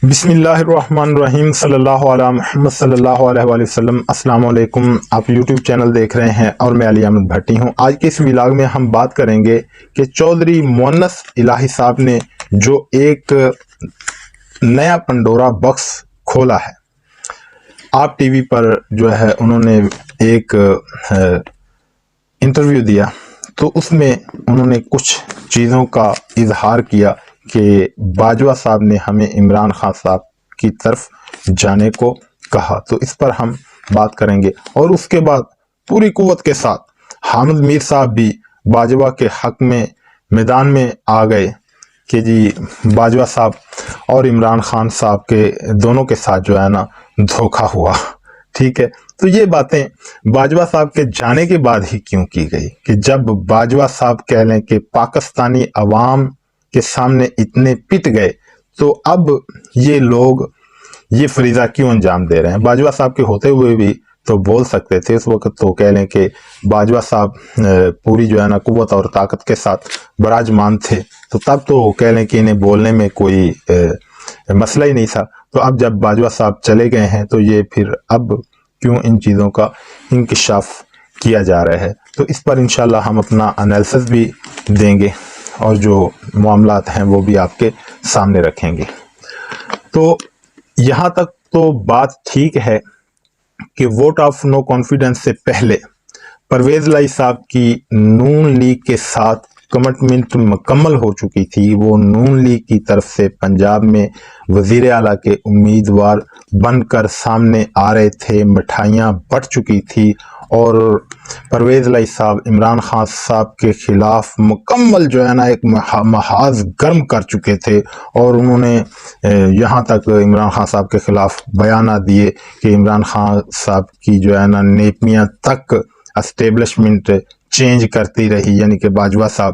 بسم اللہ الرحمن الرحیم صلی اللہ علیہ محمد صلی اللہ علیہ وآلہ وسلم۔ السلام علیکم، آپ یوٹیوب چینل دیکھ رہے ہیں اور میں علی احمد بھٹی ہوں۔ آج کے اس ولاگ میں ہم بات کریں گے کہ چودھری مونس الہی صاحب نے جو ایک نیا پنڈورا باکس کھولا ہے۔ آپ ٹی وی پر جو ہے انہوں نے ایک انٹرویو دیا، تو اس میں انہوں نے کچھ چیزوں کا اظہار کیا کہ باجوہ صاحب نے ہمیں عمران خان صاحب کی طرف جانے کو کہا، تو اس پر ہم بات کریں گے۔ اور اس کے بعد پوری قوت کے ساتھ حامد میر صاحب بھی باجوہ کے حق میں میدان میں آ گئے کہ جی باجوہ صاحب اور عمران خان صاحب کے دونوں کے ساتھ جو ہے نا دھوکہ ہوا، ٹھیک ہے۔ تو یہ باتیں باجوہ صاحب کے جانے کے بعد ہی کیوں کی گئی کہ جب باجوہ صاحب کہہ لیں کہ پاکستانی عوام کے سامنے اتنے پٹ گئے، تو اب یہ لوگ یہ فریضہ کیوں انجام دے رہے ہیں؟ باجوہ صاحب کے ہوتے ہوئے بھی تو بول سکتے تھے اس وقت، تو کہہ لیں کہ باجوہ صاحب پوری جو ہے نا قوت اور طاقت کے ساتھ براجمان تھے، تو تب تو کہہ لیں کہ انہیں بولنے میں کوئی مسئلہ ہی نہیں تھا۔ تو اب جب باجوہ صاحب چلے گئے ہیں تو یہ پھر اب کیوں ان چیزوں کا انکشاف کیا جا رہا ہے؟ تو اس پر انشاءاللہ ہم اپنا انالیسس بھی دیں گے اور جو معاملات ہیں وہ بھی آپ کے سامنے رکھیں گے۔ تو یہاں تک تو بات ٹھیک ہے کہ ووٹ آف نو کانفیڈنس سے پہلے پرویز الہی صاحب کی نون لیگ کے ساتھ کمٹمنٹ مکمل ہو چکی تھی۔ وہ نون لیگ کی طرف سے پنجاب میں وزیر اعلیٰ کے امیدوار بن کر سامنے آ رہے تھے، مٹھائیاں بٹ چکی تھی، اور پرویز الہی صاحب عمران خان صاحب کے خلاف مکمل جو ہے نا ایک محاذ گرم کر چکے تھے، اور انہوں نے یہاں تک عمران خان صاحب کے خلاف بیانات دیے کہ عمران خان صاحب کی جو ہے نا نیپیاں تک اسٹیبلشمنٹ چینج کرتی رہی، یعنی کہ باجوہ صاحب۔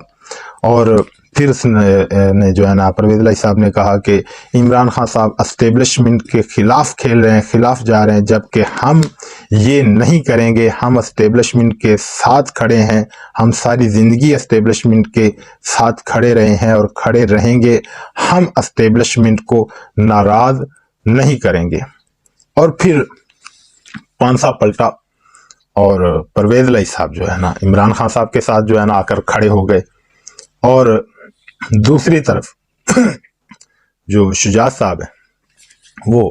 اور پھر اس نے جو ہے نا پرویز الہی صاحب نے کہا کہ عمران خان صاحب اسٹیبلشمنٹ کے خلاف کھیل رہے ہیں، خلاف جا رہے ہیں، جبکہ ہم یہ نہیں کریں گے، ہم اسٹیبلشمنٹ کے ساتھ کھڑے ہیں، ہم ساری زندگی اسٹیبلشمنٹ کے ساتھ کھڑے رہے ہیں اور کھڑے رہیں گے، ہم اسٹیبلشمنٹ کو ناراض نہیں کریں گے۔ اور پھر پانسا پلٹا اور پرویز الہی صاحب جو ہے نا عمران خان صاحب کے ساتھ جو ہے نا آ کر کھڑے ہو گئے، اور دوسری طرف جو شجاعت صاحب ہیں وہ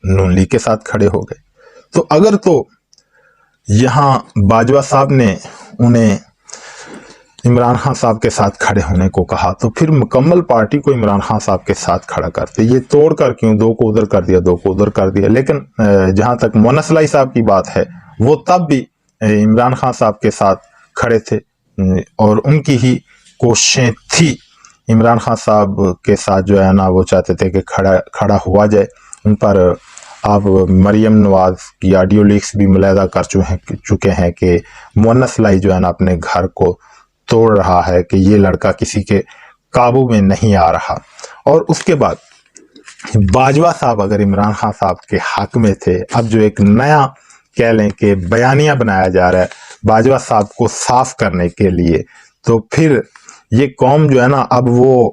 نون لیگ کے ساتھ کھڑے ہو گئے۔ تو اگر تو یہاں باجوہ صاحب نے انہیں عمران خان صاحب کے ساتھ کھڑے ہونے کو کہا، تو پھر مکمل پارٹی کو عمران خان صاحب کے ساتھ کھڑا کرتے، یہ توڑ کر کیوں دو کو ادھر کر دیا، دو کو ادھر کر دیا۔ لیکن جہاں تک مونس الہی صاحب کی بات ہے، وہ تب بھی عمران خان صاحب کے ساتھ کھڑے تھے، اور ان کی ہی کوششیں تھی عمران خان صاحب کے ساتھ جو ہے نا وہ چاہتے تھے کہ کھڑا ہوا جائے۔ ان پر آپ مریم نواز کی آڈیو لیکس بھی ملاحظہ کر چکے ہیں کہ مونس الہی جو ہے نا اپنے گھر کو توڑ رہا ہے کہ یہ لڑکا کسی کے قابو میں نہیں آ رہا۔ اور اس کے بعد باجوہ صاحب اگر عمران خان صاحب کے حق میں تھے، اب جو ایک نیا کہہ لیں کہ بیانیہ بنایا جا رہا ہے باجوہ صاحب کو صاف کرنے کے لیے، تو پھر یہ قوم جو ہے نا اب وہ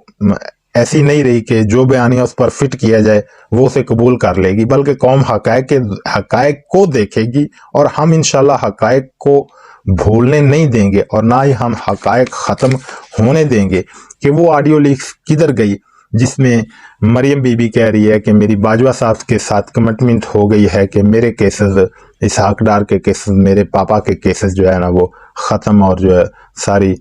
ایسی نہیں رہی کہ جو بیانیہ اس پر فٹ کیا جائے وہ اسے قبول کر لے گی، بلکہ قوم حقائق کو دیکھے گی، اور ہم انشاءاللہ حقائق کو بھولنے نہیں دیں گے، اور نہ ہی ہم حقائق ختم ہونے دیں گے۔ کہ وہ آڈیو لیکس کدھر گئی جس میں مریم بی بی کہہ رہی ہے کہ میری باجوہ صاحب کے ساتھ کمٹمنٹ ہو گئی ہے کہ میرے کیسز، اسحاق ڈار کے کیسز، میرے پاپا کے کیسز جو ہے نا وہ ختم، اور جو ہے ساری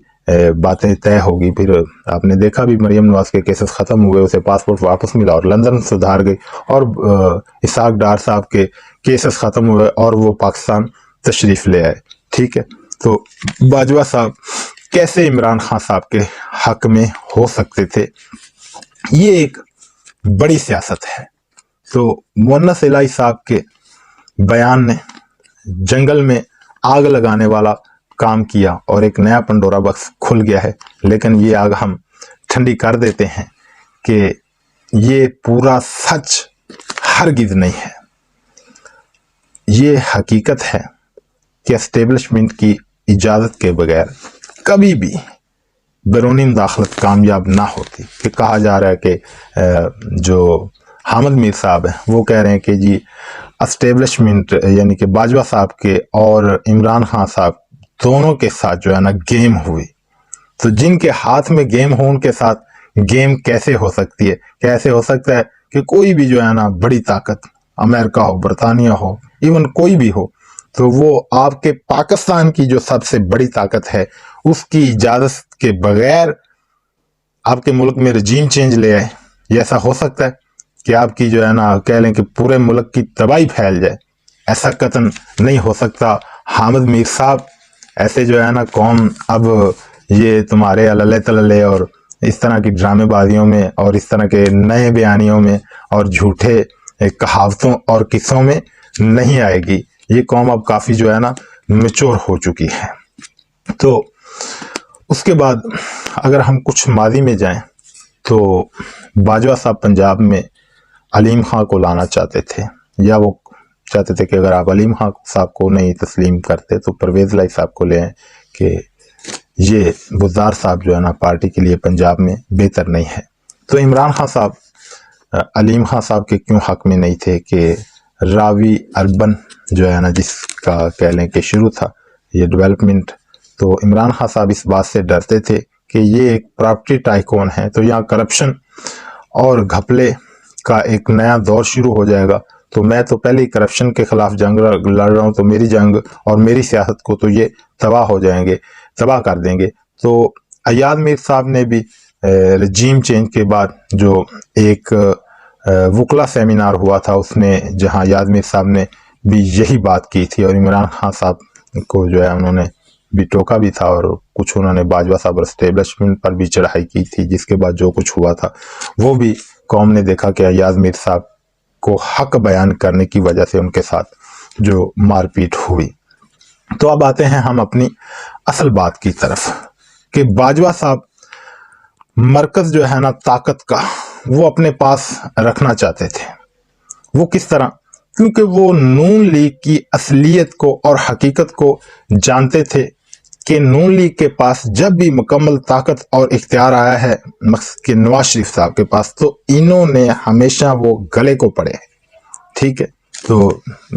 باتیں طے ہوگی۔ پھر آپ نے دیکھا بھی مریم نواز کے کیسز ختم ہوئے، اسے پاسپورٹ واپس ملا اور لندن سدھار گئی، اور اسحاق ڈار صاحب کے کیسز ختم ہوئے اور وہ پاکستان تشریف لے آئے، ٹھیک ہے۔ تو باجوہ صاحب کیسے عمران خان صاحب کے حق میں ہو سکتے تھے؟ یہ ایک بڑی سیاست ہے۔ تو مونس الہی صاحب کے بیان نے جنگل میں آگ لگانے والا کام کیا، اور ایک نیا پنڈورا باکس کھل گیا ہے۔ لیکن یہ آگ ہم ٹھنڈی کر دیتے ہیں کہ یہ پورا سچ ہرگز نہیں ہے۔ یہ حقیقت ہے کہ اسٹیبلشمنٹ کی اجازت کے بغیر کبھی بھی بیرونی مداخلت کامیاب نہ ہوتی۔ کہ کہا جا رہا ہے کہ جو حامد میر صاحب ہیں وہ کہہ رہے ہیں کہ جی اسٹیبلشمنٹ یعنی کہ باجوہ صاحب کے اور عمران خان صاحب دونوں کے ساتھ جو ہے نا گیم ہوئی. تو جن کے ہاتھ میں گیم ہو ان کے ساتھ گیم کیسے ہو سکتی ہے؟ کیسے ہو سکتا ہے کہ کوئی بھی جو ہے نا بڑی طاقت، امریکہ ہو، برطانیہ ہو، ایون کوئی بھی ہو، تو وہ آپ کے پاکستان کی جو سب سے بڑی طاقت ہے اس کی اجازت کے بغیر آپ کے ملک میں رجیم چینج لے آئے؟ یہ ایسا ہو سکتا ہے کہ آپ کی جو ہے نا کہہ لیں کہ پورے ملک کی تباہی پھیل جائے؟ ایسا قطعاً نہیں ہو سکتا. حامد میر صاحب ایسے جو ہے نا قوم اب یہ تمہارے اللہ تللے اور اس طرح کی ڈرامے بازیوں میں اور اس طرح کے نئے بیانیوں میں اور جھوٹے کہاوتوں اور قصوں میں نہیں آئے گی. یہ قوم اب کافی جو ہے نا میچور ہو چکی ہے. تو اس کے بعد اگر ہم کچھ ماضی میں جائیں تو باجوہ صاحب پنجاب میں علیم خان کو لانا چاہتے تھے، یا وہ چاہتے تھے کہ اگر آپ علیم خان صاحب کو نہیں تسلیم کرتے تو پرویز الہی صاحب کو لے آئیں کہ یہ بزدار صاحب جو ہے نا پارٹی کے لیے پنجاب میں بہتر نہیں ہے. تو عمران خان صاحب علیم خان صاحب کے کیوں حق میں نہیں تھے کہ راوی اربن جو ہے نا جس کا کہہ لیں کہ شروع تھا یہ ڈیولپمنٹ، تو عمران خان صاحب اس بات سے ڈرتے تھے کہ یہ ایک پراپرٹی ٹائکون ہے تو یہاں کرپشن اور گھپلے کا ایک نیا دور شروع ہو جائے گا. تو میں تو پہلے ہی کرپشن کے خلاف جنگ لڑ رہا ہوں، تو میری جنگ اور میری سیاست کو تو یہ تباہ ہو جائیں گے، تباہ کر دیں گے. تو ایاد میر صاحب نے بھی رجیم چینج کے بعد جو ایک وکلا سیمینار ہوا تھا اس میں جہاں ایاد میر صاحب نے بھی یہی بات کی تھی اور عمران خان صاحب کو جو ہے انہوں نے بھی ٹوکا بھی تھا اور کچھ انہوں نے باجوہ صاحب اور اسٹیبلشمنٹ پر بھی چڑھائی کی تھی، جس کے بعد جو کچھ ہوا تھا وہ بھی قوم نے دیکھا کہ ایاد میر صاحب کو حق بیان کرنے کی وجہ سے ان کے ساتھ جو مار پیٹ ہوئی. تو اب آتے ہیں ہم اپنی اصل بات کی طرف کہ باجوہ صاحب مرکز جو ہے نا طاقت کا وہ اپنے پاس رکھنا چاہتے تھے. وہ کس طرح؟ کیونکہ وہ نون لیگ کی اصلیت کو اور حقیقت کو جانتے تھے کہ نون لیگ کے پاس جب بھی مکمل طاقت اور اختیار آیا ہے کہ نواز شریف صاحب کے پاس، تو انہوں نے ہمیشہ وہ گلے کو پڑے. ٹھیک ہے، تو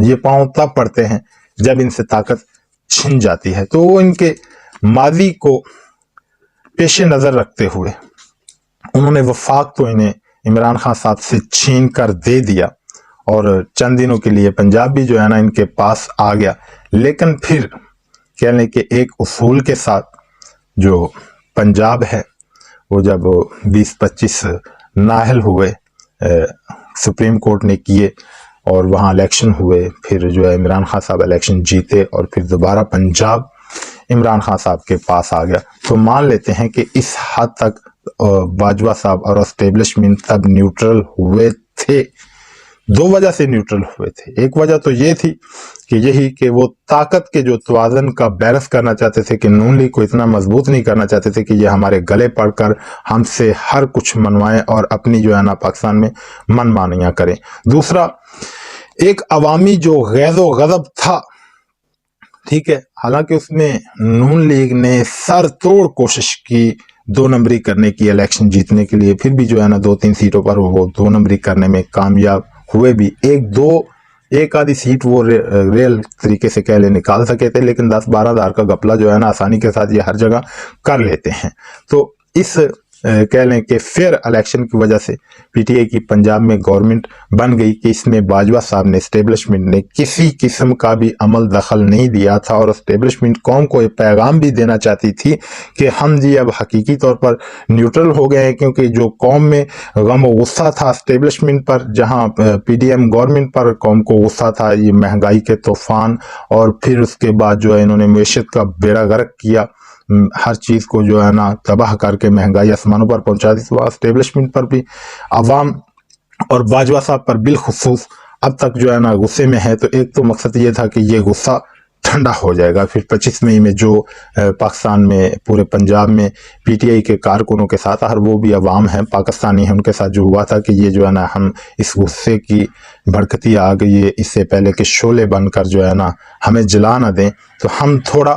یہ پاؤں تب پڑتے ہیں جب ان سے طاقت چھن جاتی ہے. تو وہ ان کے ماضی کو پیش نظر رکھتے ہوئے انہوں نے وفاق تو انہیں عمران خان صاحب سے چھین کر دے دیا اور چند دنوں کے لیے پنجاب بھی جو ہے نا ان کے پاس آ گیا. لیکن پھر کہہ لیں کہ ایک اصول کے ساتھ جو پنجاب ہے وہ جب 20-25 نااہل ہوئے سپریم کورٹ نے کیے اور وہاں الیکشن ہوئے، پھر جو ہے عمران خان صاحب الیکشن جیتے اور پھر دوبارہ پنجاب عمران خان صاحب کے پاس آ گیا. تو مان لیتے ہیں کہ اس حد تک باجوہ صاحب اور اسٹیبلشمنٹ تب نیوٹرل ہوئے تھے. دو وجہ سے نیوٹرل ہوئے تھے. ایک وجہ تو یہ تھی کہ یہی کہ وہ طاقت کے جو توازن کا بیلنس کرنا چاہتے تھے کہ نون لیگ کو اتنا مضبوط نہیں کرنا چاہتے تھے کہ یہ ہمارے گلے پڑ کر ہم سے ہر کچھ منوائیں اور اپنی جو ہے نا پاکستان میں من مانیاں کریں. دوسرا ایک عوامی جو غیظ و غضب تھا، ٹھیک ہے، حالانکہ اس میں نون لیگ نے سر توڑ کوشش کی 2 نمبری کرنے کی الیکشن جیتنے کے لیے، پھر بھی جو ہے نا 2-3 سیٹوں پر وہ 2 نمبری کرنے میں کامیاب ہوئے بھی. ایک آدھی سیٹ وہ ریل طریقے سے کہہ لے نکال سکے تھے، لیکن 10-12 ہزار کا گپلا جو ہے نا آسانی کے ساتھ یہ ہر جگہ کر لیتے ہیں. تو اس کہہ لیں کہ فیئر الیکشن کی وجہ سے پی ٹی آئی کی پنجاب میں گورنمنٹ بن گئی کہ اس میں باجوہ صاحب نے اسٹیبلشمنٹ نے کسی قسم کا بھی عمل دخل نہیں دیا تھا اور اسٹیبلشمنٹ قوم کو ایک پیغام بھی دینا چاہتی تھی کہ ہم جی اب حقیقی طور پر نیوٹرل ہو گئے ہیں، کیونکہ جو قوم میں غم و غصہ تھا اسٹیبلشمنٹ پر، جہاں پی ڈی ایم گورنمنٹ پر قوم کو غصہ تھا، یہ مہنگائی کے طوفان اور پھر اس کے بعد جو ہے انہوں نے معیشت کا بیڑا غرق کیا، ہر چیز کو جو ہے نا تباہ کر کے مہنگائی آسمانوں پر پہنچا دی. تو اسٹیبلشمنٹ پر بھی عوام اور باجوہ صاحب پر بالخصوص اب تک جو ہے نا غصے میں ہے. تو ایک تو مقصد یہ تھا کہ یہ غصہ ٹھنڈا ہو جائے گا. پھر 25 مئی میں جو پاکستان میں پورے پنجاب میں پی ٹی آئی کے کارکنوں کے ساتھ، اور وہ بھی عوام ہیں، پاکستانی ہیں، ان کے ساتھ جو ہوا تھا کہ یہ جو ہے نا ہم اس غصے کی بھڑکتی آگ یہ اس سے پہلے کہ شعلے بن کر جو ہے نا ہمیں جلا نہ دیں، تو ہم تھوڑا